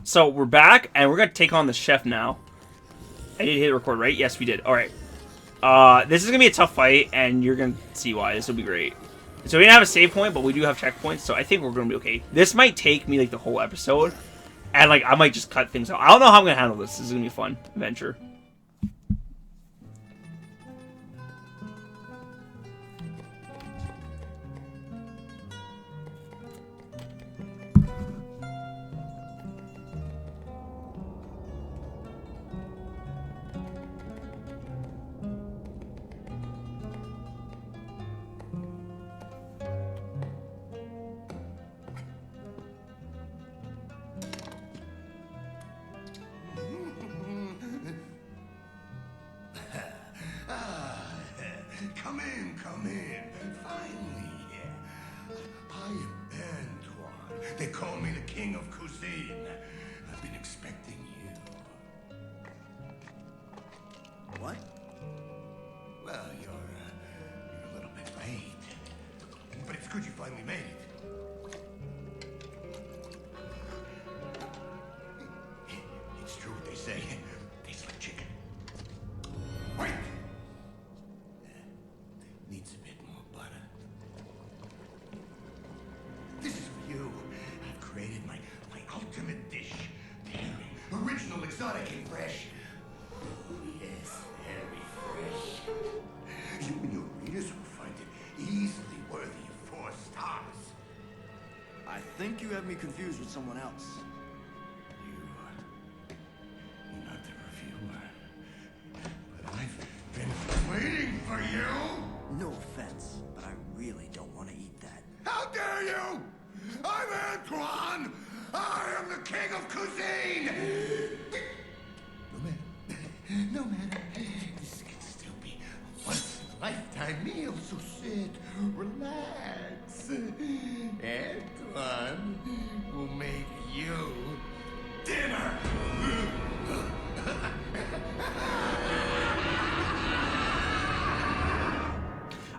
So we're back, and we're gonna take on the chef now. I did hit record, right? Yes, we did. All right. This is gonna be a tough fight, and you're gonna see why. This will be great. So we didn't have a save point, but we do have checkpoints, so I think we're gonna be okay. This might take me like the whole episode, and like I might just cut things out. I don't know how I'm gonna handle this. This is gonna be a fun adventure. Come in. Finally. I am Antoine. They call me the King of Cuisine. I've been expecting you. What? Well, you're a little bit late. But it's good you finally made it. It's true what they say. Tastes like chicken. Wait! Needs a bit more butter. This is for you. I've created my ultimate dish. Daring, original, exotic, and fresh. Yes, very fresh. You and your readers will find it easily worthy of 4 stars. I think you have me confused with someone else. You're not the reviewer. But I've been waiting for you! No offense, but I really don't want to eat that. How dare you! I'm Antoine! I am the King of Cuisine! No matter. This can still be a once-in-a-lifetime meal, so sit, relax. Antoine will make you dinner!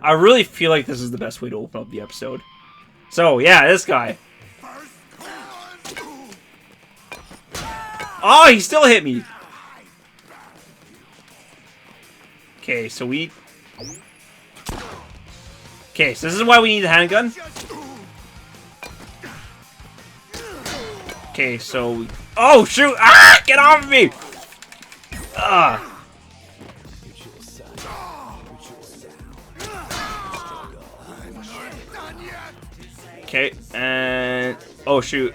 I really feel like this is the best way to open up the episode. So yeah, this guy. Oh, he still hit me. Okay, so we... Okay, so this is why we need the handgun. Okay, so... Oh, shoot! Ah! Get off of me! Ah! Okay, and... Oh, shoot.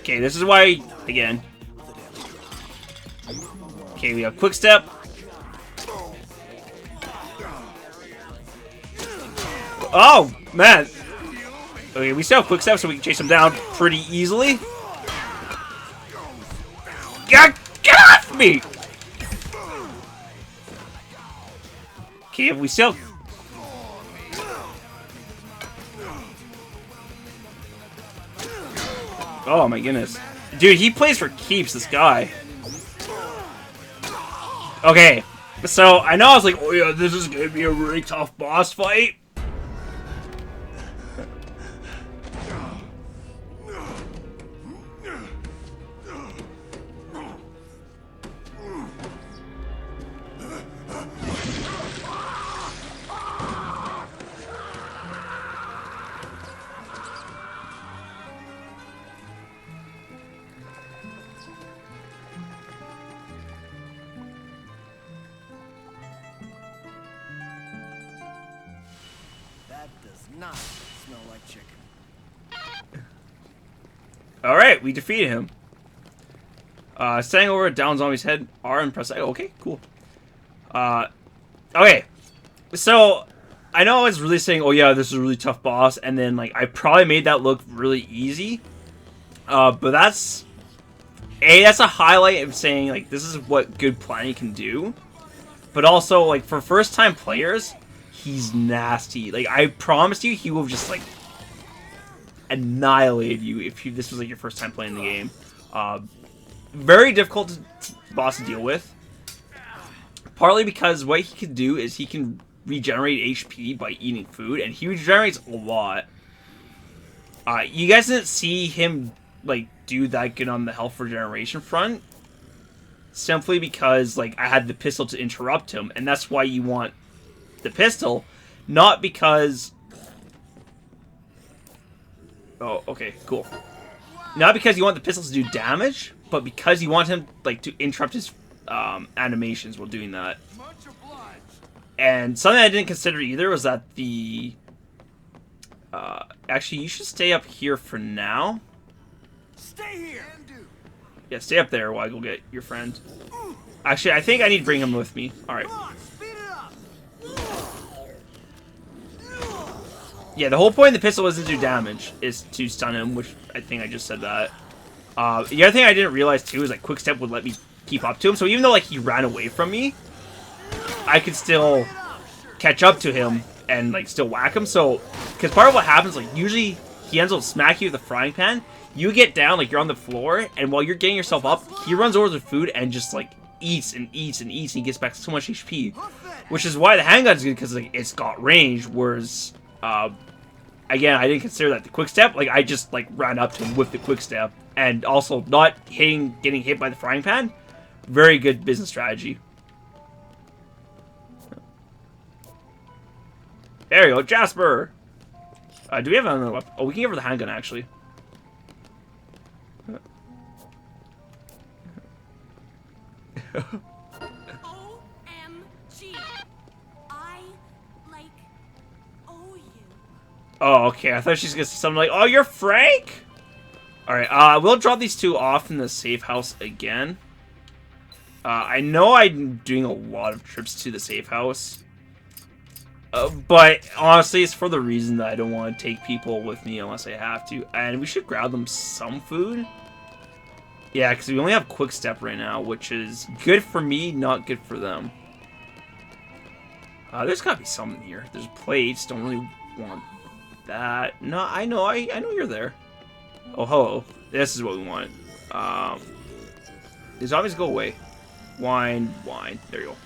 Okay, this is why... Again. Okay, we have quick step. Oh, man. Okay, we still have quick step so we can chase him down pretty easily. Get off me! Okay, we still... Oh my goodness. Dude, he plays for keeps, this guy. Okay, so I know I was like, oh yeah, this is gonna be a really tough boss fight. That does not smell like chicken. Alright, we defeated him. Standing over down zombie's head, R and press A. Okay, cool. Okay. So, I know I was really saying, oh yeah, this is a really tough boss, and then, like, I probably made that look really easy. But that's... that's a highlight of saying, like, this is what good planning can do. But also, like, for first-time players, he's nasty. Like, I promise you, he will just, like, annihilate you if this was, like, your first time playing the game. Very difficult boss to deal with. Partly because what he can do is he can regenerate HP by eating food, and he regenerates a lot. You guys didn't see him like do that good on the health regeneration front, simply because like I had the pistol to interrupt him, and that's why you want the pistol, not because. Oh, okay, cool. Not because you want the pistol to do damage, but because you want him like to interrupt his animations while doing that. And something I didn't consider either was that the... actually, you should stay up here for now. Stay here. Yeah, stay up there while I go get your friend. Actually, I think I need to bring him with me. Alright. Come on, speed it up. Yeah, the whole point of the pistol isn't to do damage, is to stun him, which I think I just said that. The other thing I didn't realize too is like Quick Step would let me keep up to him, so even though like he ran away from me, I could still catch up to him and like still whack him. So, because part of what happens, like usually he ends up smacking you with a frying pan. You get down, like you're on the floor, and while you're getting yourself up, he runs over the food and just like eats and eats and eats, and he gets back so much HP. Which is why the handgun's good, because like it's got range, whereas again, I didn't consider that the Quick Step. Like I just like ran up to him with the Quick Step, and also not getting hit by the frying pan. Very good business strategy. There you go, Jasper! Do we have another weapon? Oh, we can give her the handgun, actually. OMG. I, like, owe you. Oh, okay. I thought she was going to say something like, oh, you're Frank? Alright, we'll drop these two off in the safe house again. I know I'm doing a lot of trips to the safe house. But honestly, it's for the reason that I don't want to take people with me unless I have to. And we should grab them some food. Yeah, because we only have Quick Step right now, which is good for me, not good for them. There's got to be something here. There's plates. Don't really want that. No, I know you're there. Oh, hello. This is what we want. The zombies go away. Wine. There you go.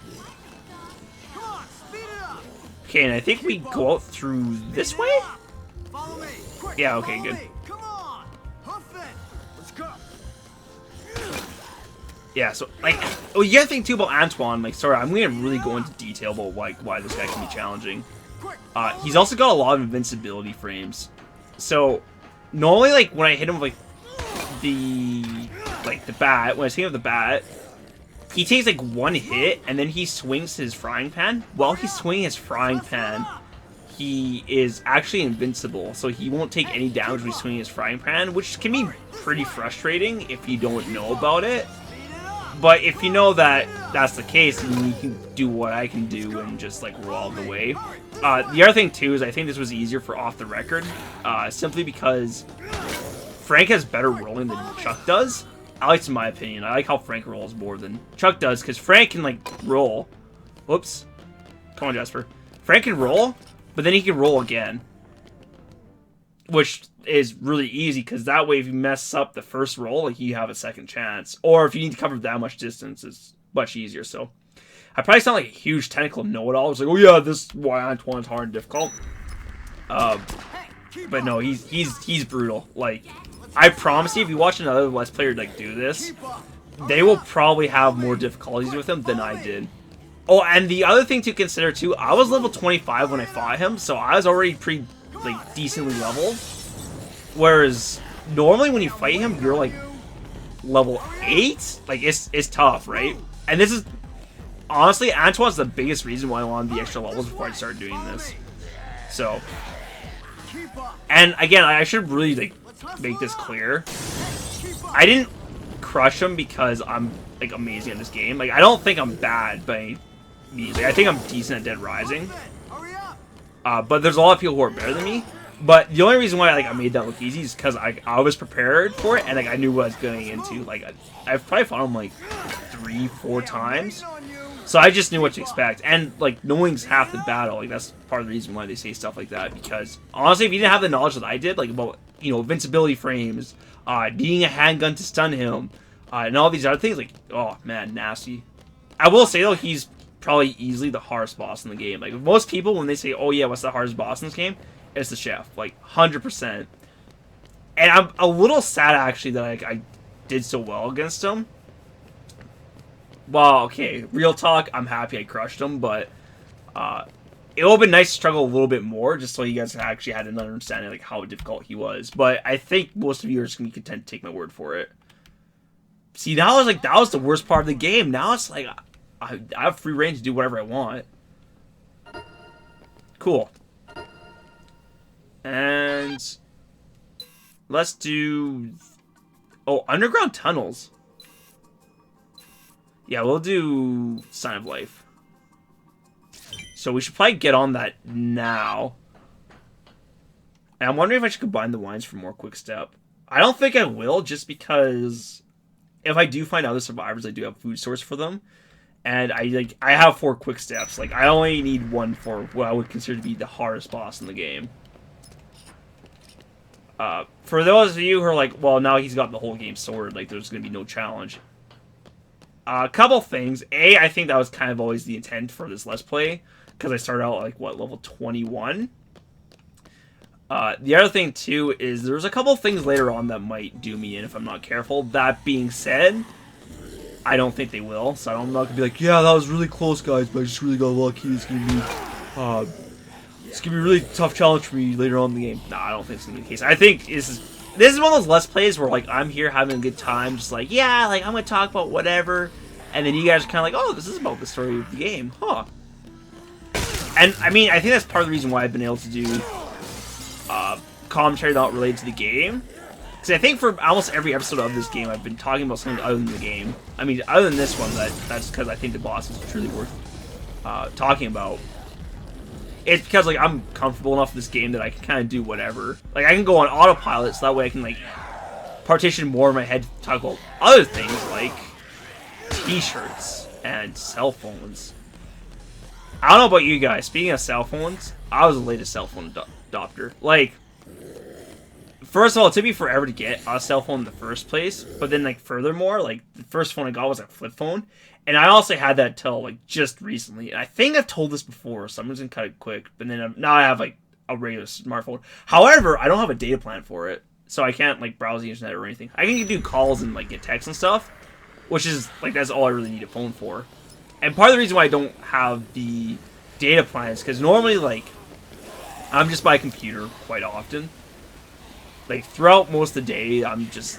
Come on, speed it up. Okay, and I think we go out through this way? Follow me. Quick, Yeah, okay, follow good. me. Come on. Hoof it. Let's go. Yeah, so, like, oh, you gotta think too about Antoine. Like, sorry, I'm gonna really go into detail about, like, why this guy can be challenging. He's also got a lot of invincibility frames. So, normally, like, when I hit him with, like, the bat, when I hit him with the bat, he takes, like, one hit, and then he swings his frying pan. While he's swinging his frying pan, he is actually invincible, so he won't take any damage when he's swinging his frying pan, which can be pretty frustrating if you don't know about it. But if you know that that's the case, then you can do what I can do and just, like, roll all the way. The other thing, too, is I think this was easier for off the record, simply because Frank has better rolling than Chuck does. At least in my opinion. I like how Frank rolls more than Chuck does, because Frank can, like, roll. Whoops. Come on, Jasper. Frank can roll, but then he can roll again. Which is really easy, because that way if you mess up the first roll, like, you have a second chance. Or if you need to cover that much distance, it's much easier, so. I probably sound like a huge technical know-it-all. It's like, oh yeah, this is why Antoine's hard and difficult. But no, he's brutal. Like, I promise you, if you watch another Let's Player like do this, they will probably have more difficulties with him than I did. Oh, and the other thing to consider too, I was level 25 when I fought him, so I was already pretty, like, decently leveled. Whereas normally when you fight him, you're like level 8. Like, it's tough, right? And this is honestly, Antoine's the biggest reason why I wanted the extra levels before I started doing this. So, and again, I should really, like, make this clear. I didn't crush him because I'm, like, amazing at this game. Like, I don't think I'm bad by any means. Like, I think I'm decent at Dead Rising. But there's a lot of people who are better than me. But the only reason why, like, I made that look easy is because I was prepared for it, and, like, I knew what I was going into. Like, I've probably fought him, like, 3-4 times. So I just knew what to expect. And, like, knowing's half the battle. Like, that's part of the reason why they say stuff like that. Because, honestly, if you didn't have the knowledge that I did, like, about, you know, invincibility frames, needing a handgun to stun him, and all these other things, like, oh, man, nasty. I will say, though, he's probably easily the hardest boss in the game. Like, most people, when they say, oh, yeah, what's the hardest boss in this game? It's the chef. Like, 100%. And I'm a little sad, actually, that I did so well against him. Well, okay, real talk, I'm happy I crushed him, but it would have been nice to struggle a little bit more, just so you guys actually had an understanding like how difficult he was. But I think most of you are just going to be content to take my word for it. See, now it's like, that was the worst part of the game. Now it's like, I have free reign to do whatever I want. Cool. And let's do... Oh, underground tunnels. Yeah, we'll do Sign of Life. So we should probably get on that now. And I'm wondering if I should combine the wines for more quick step. I don't think I will, just because if I do find other survivors, I do have food source for them. And I have 4 quick steps. Like, I only need 1 for what I would consider to be the hardest boss in the game. For those of you who are like, well, now he's got the whole game sorted, like, there's going to be no challenge. A couple things. A, I think that was kind of always the intent for this Let's Play, because I started out, like, what, level 21? The other thing, too, is there's a couple things later on that might do me in if I'm not careful. That being said, I don't think they will, so I'm not going to be like, yeah, that was really close, guys, but I just really got lucky. It's going to be, a really tough challenge for me later on in the game. Nah, I don't think it's going to be the case. I think this is one of those Let's Plays where, like, I'm here having a good time, just like, yeah, like, I'm going to talk about whatever, and then you guys are kind of like, oh, this is about the story of the game, huh? And, I mean, I think that's part of the reason why I've been able to do commentary not related to the game. Because I think for almost every episode of this game, I've been talking about something other than the game. I mean, other than this one, that's because I think the boss is truly worth talking about. It's because, like, I'm comfortable enough with this game that I can kind of do whatever. Like, I can go on autopilot, so that way I can, like, partition more in my head to talk about other things, like t-shirts and cell phones. I don't know about you guys. Speaking of cell phones, I was the latest cell phone adopter. Like, first of all, it took me forever to get a cell phone in the first place. But then, like, furthermore, like, the first phone I got was a flip phone. And I also had that till, like, just recently. And I think I've told this before, so I'm just going to cut it quick. But then now I have, like, a regular smartphone. However, I don't have a data plan for it. So I can't, like, browse the internet or anything. I can do calls and, like, get texts and stuff. Which is, like, that's all I really need a phone for. And part of the reason why I don't have the data plan is because normally, like, I'm just by computer quite often. Like, throughout most of the day, I'm just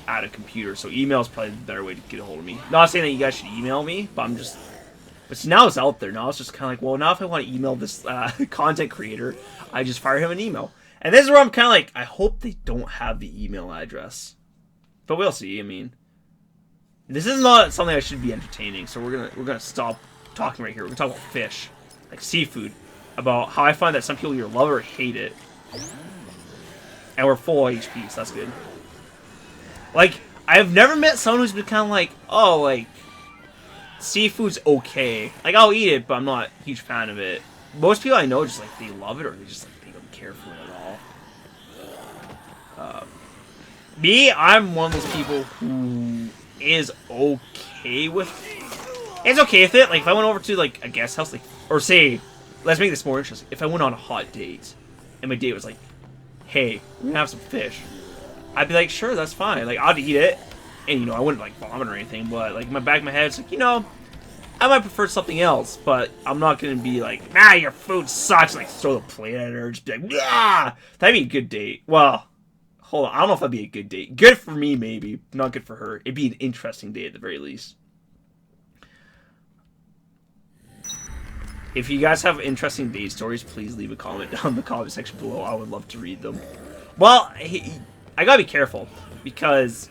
at a computer, so email is probably the better way to get a hold of me. Not saying that you guys should email me, but I'm just... But see, now it's out there. Now it's just kind of like, well, now if I want to email this content creator, I just fire him an email. And this is where I'm kind of like, I hope they don't have the email address. But we'll see, I mean... This is not something I should be entertaining, so we're gonna stop talking right here. We're gonna talk about fish, like seafood, about how I find that some people either love or hate it. And we're full HP, so that's good. Like, I've never met someone who's been kind of like, oh, like, seafood's okay. Like, I'll eat it, but I'm not a huge fan of it. Most people I know just, like, they love it, or they just, like, they don't care for it at all. Me, I'm one of those people who is okay with... It's okay with it. Like, if I went over to, like, a guest house, like, or say, let's make this more interesting. If I went on a hot date, and my date was like, hey, we're gonna have some fish, I'd be like, sure, that's fine. Like, I'd eat it, and, you know, I wouldn't, like, vomit or anything, but, like, in my back of my head, it's like, you know, I might prefer something else, but I'm not gonna be like, ah, your food sucks, like, throw the plate at her, just be like, ah! That'd be a good date. Well, hold on, I don't know if that'd be a good date. Good for me, maybe. Not good for her. It'd be an interesting date at the very least. If you guys have interesting date stories, please leave a comment down in the comment section below. I would love to read them. Well, I gotta be careful, because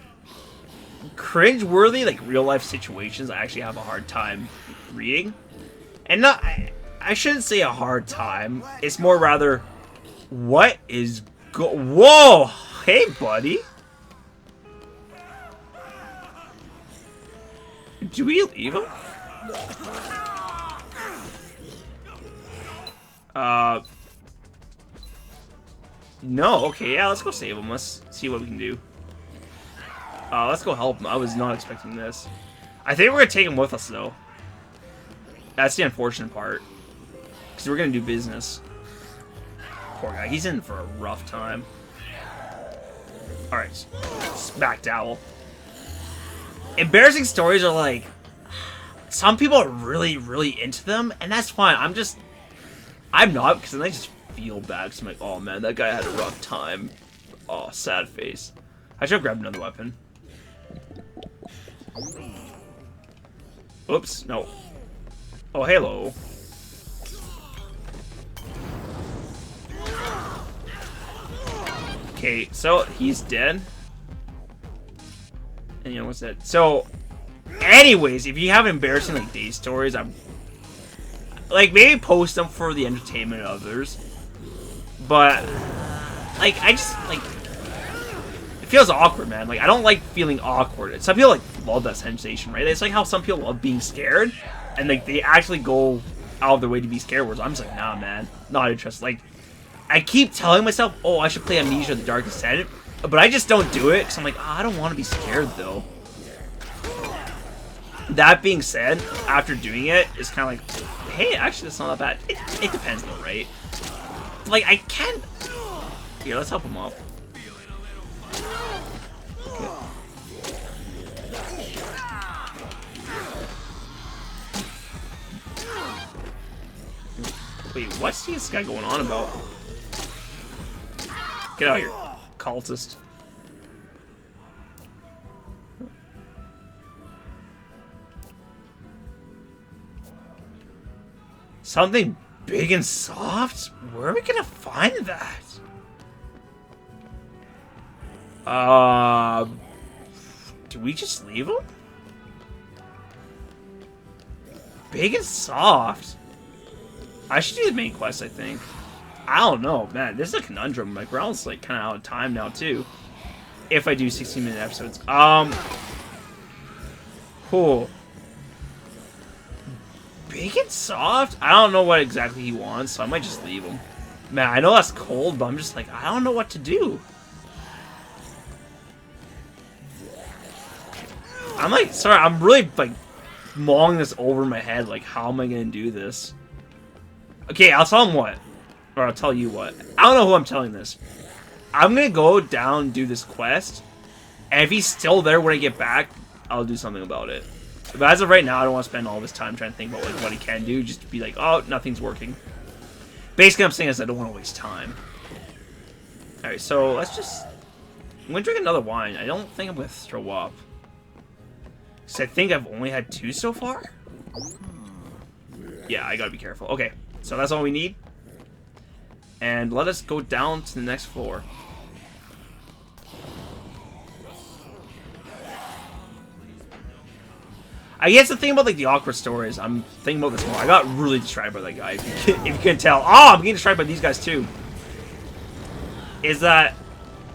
cringe-worthy, like, real-life situations, I actually have a hard time reading. And not, I shouldn't say a hard time. It's more rather, what is whoa! Hey, buddy! Do we leave him? No, okay, yeah, let's go save him. Let's see what we can do. Let's go help him. I was not expecting this. I think we're gonna take him with us, though. That's the unfortunate part. Because we're gonna do business. Poor guy, he's in for a rough time. Alright. Smack dowel. Embarrassing stories are like... Some people are really, really into them, and that's fine. I'm not, because then I just feel bad. Because I'm like, oh man, that guy had a rough time. Oh, sad face. I should have grabbed another weapon. Oops, no. Oh, hello. Okay, so he's dead. And you know what's that? So, anyways, if you have embarrassing like day stories, I'm like maybe post them for the entertainment of others. But like I just like it feels awkward, man. Like I don't like feeling awkward. Some people like love that sensation, right? It's like how some people love being scared, and like they actually go out of their way to be scared. Whereas I'm just like, nah, man, not interested. Like I keep telling myself, oh, I should play Amnesia: The Dark Descent, but I just don't do it because I'm like, oh, I don't want to be scared though. That being said, after doing it, it's kind of like, hey, actually, that's not that bad. It depends though, right? Like I can't. Here, let's help him up. Wait, what's this guy going on about? Get out of here, cultist. Something big and soft? Where are we gonna find that? Do we just leave him? Big and soft? I should do the main quest, I think. I don't know, man. This is a conundrum. Like, we're almost like kind of out of time now too. If I do 16-minute episodes, cool. Big and soft? I don't know what exactly he wants, so I might just leave him. Man, I know that's cold, but I'm just like, I don't know what to do. I'm like, sorry, I'm really like mulling this over in my head. Like, how am I gonna do this? Okay, I'll tell him what. Or I'll tell you what. I don't know who I'm telling this. I'm gonna go down and do this quest. And if he's still there when I get back, I'll do something about it. But as of right now, I don't want to spend all this time trying to think about like what he can do. Just to be like, oh, nothing's working. Basically, I'm saying is I don't want to waste time. Alright, so let's just... I'm gonna drink another wine. I don't think I'm gonna throw up. Because I think I've only had 2 so far? Yeah, I gotta be careful. Okay, so that's all we need. And let us go down to the next floor. I guess the thing about like the awkward stories, I'm thinking about this more. I got really distracted by that guy. If you can tell. Oh, I'm getting distracted by these guys too. Is that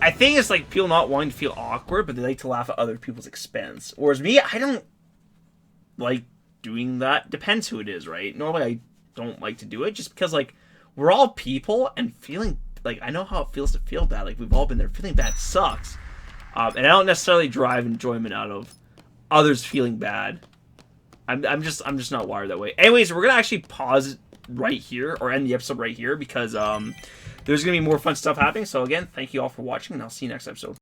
I think it's like people not wanting to feel awkward, but they like to laugh at other people's expense. Whereas me, I don't like doing that. Depends who it is, right? Normally I don't like to do it just because like we're all people and feeling like I know how it feels to feel bad. Like we've all been there. Feeling bad sucks. And I don't necessarily drive enjoyment out of others feeling bad. I'm just not wired that way. Anyways, we're gonna actually pause right here or end the episode right here because there's gonna be more fun stuff happening. So again, thank you all for watching, and I'll see you next episode.